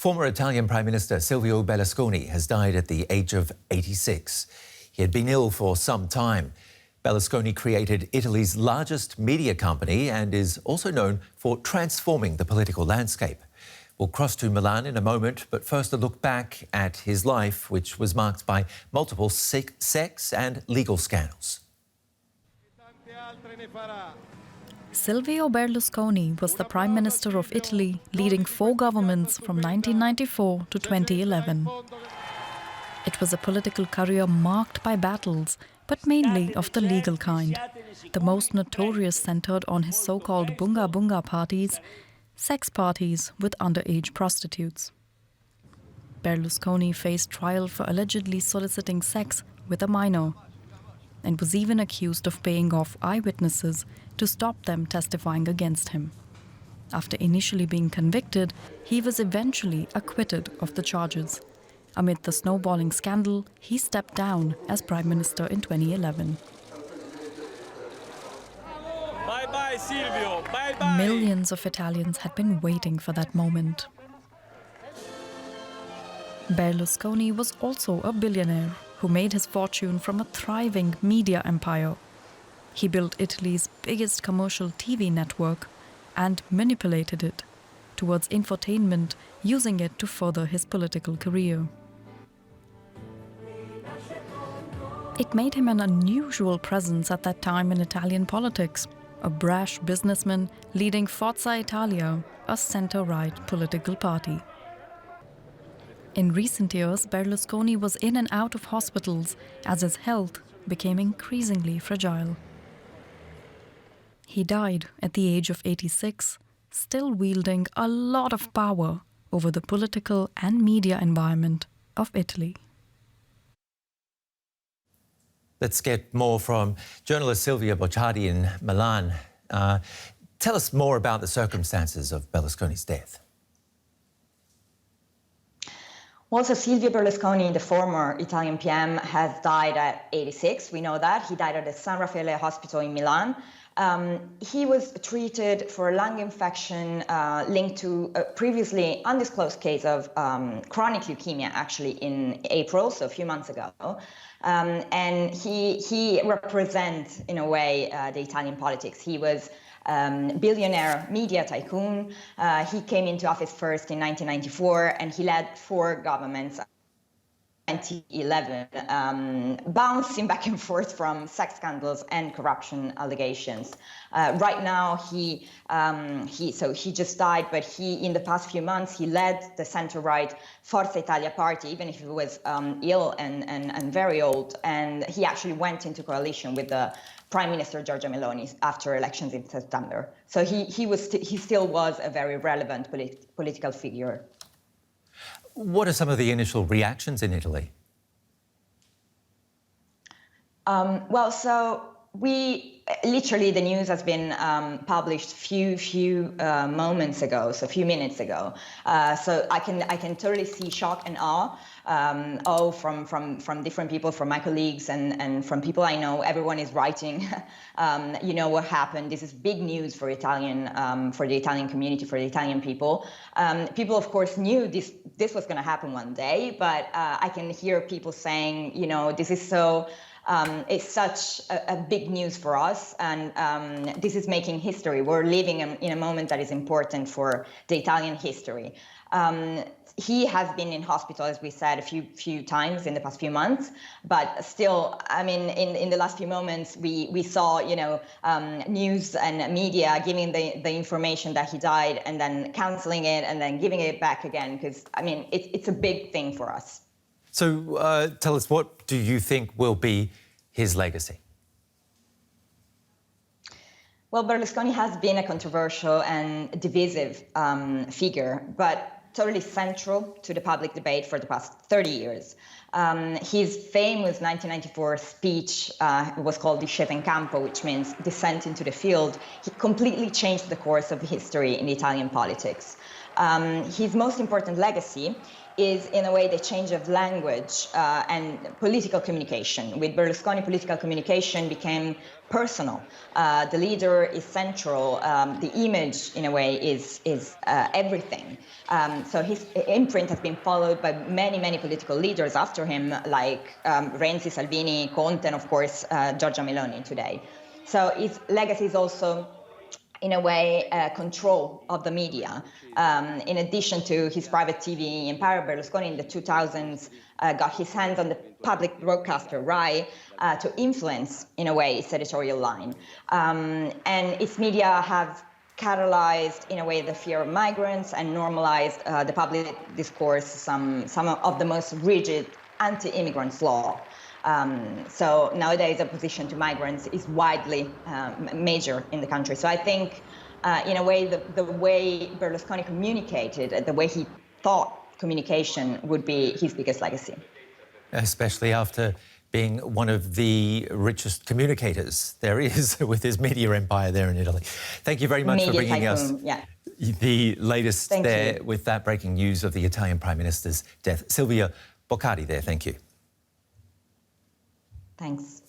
Former Italian Prime Minister Silvio Berlusconi has died at the age of 86. He had been ill for some time. Berlusconi created Italy's largest media company and is also known for transforming the political landscape. We'll cross to Milan in a moment, but first a look back at his life, which was marked by multiple sex and legal scandals. Silvio Berlusconi was the Prime Minister of Italy, leading 4 governments from 1994 to 2011. It was a political career marked by battles, but mainly of the legal kind. The most notorious centered on his so-called bunga bunga parties, sex parties with underage prostitutes. Berlusconi faced trial for allegedly soliciting sex with a minor, and was even accused of paying off eyewitnesses to stop them testifying against him. After initially being convicted, he was eventually acquitted of the charges. Amid the snowballing scandal, he stepped down as Prime Minister in 2011. Bye-bye, Silvio. Bye-bye. Millions of Italians had been waiting for that moment. Berlusconi was also a billionaire who made his fortune from a thriving media empire. He built Italy's biggest commercial TV network and manipulated it towards infotainment, using it to further his political career. It made him an unusual presence at that time in Italian politics, a brash businessman leading Forza Italia, a center-right political party. In recent years, Berlusconi was in and out of hospitals as his health became increasingly fragile. He died at the age of 86, still wielding a lot of power over the political and media environment of Italy. Let's get more from journalist Silvio Berlusconi in Milan. Tell us more about the circumstances of Berlusconi's death. Well, so Silvio Berlusconi, the former Italian PM, has died at 86. We know that. He died at the San Raffaele hospital in Milan. He was treated for a lung infection linked to a previously undisclosed case of chronic leukemia, actually in April, so a few months ago. And he represents, in a way, the Italian politics. He was billionaire media tycoon. He came into office first in 1994, and he led 4 governments. 2011, bouncing back and forth from sex scandals and corruption allegations. Right now, he just died, but in the past few months, he led the center-right Forza Italia party, even if he was ill and very old. And he actually went into coalition with the Prime Minister Giorgia Meloni after elections in September. So he still was a very relevant political figure. What are some of the initial reactions in Italy? Well, so literally the news has been published few moments ago, so a few minutes ago. So I can totally see shock and awe. From different people, from my colleagues and from people I know. Everyone is writing, you know what happened. This is big news for for the Italian community, for the Italian people. People, of course, knew this was going to happen one day, but I can hear people saying, you know, this is so. It's such a big news for us, and this is making history. We're living in a moment that is important for the Italian history. He has been in hospital, as we said, a few times in the past few months, but still, I mean, in the last few moments, we saw, you know, news and media giving the information that he died and then canceling it and then giving it back again, because, I mean, it's a big thing for us. So tell us, what do you think will be his legacy? Well, Berlusconi has been a controversial and divisive figure, but totally central to the public debate for the past 30 years. His famous 1994 speech was called Discesa in Campo, which means descent into the field. He completely changed the course of history in Italian politics. His most important legacy is, in a way, the change of language and political communication. With Berlusconi, political communication became personal. The leader is central. The image, in a way, is everything. So his imprint has been followed by many, many political leaders after him, like Renzi, Salvini, Conte, and of course, Giorgia Meloni today. So his legacy is also, in a way, control of the media. In addition to his private TV empire, Berlusconi in the 2000s got his hands on the public broadcaster, Rai, to influence, in a way, its editorial line. And its media have catalyzed, in a way, the fear of migrants and normalized the public discourse, some of the most rigid anti-immigrants law. So nowadays, opposition to migrants is widely major in the country. So I think, in a way, the way Berlusconi communicated, the way he thought communication would be his biggest legacy. Especially after being one of the richest communicators there is with his media empire there in Italy. Thank you very much Media for bringing tycoon, us the latest there you. with that breaking news of the Italian Prime Minister's death. Silvia Boccardi there, thank you. Thanks.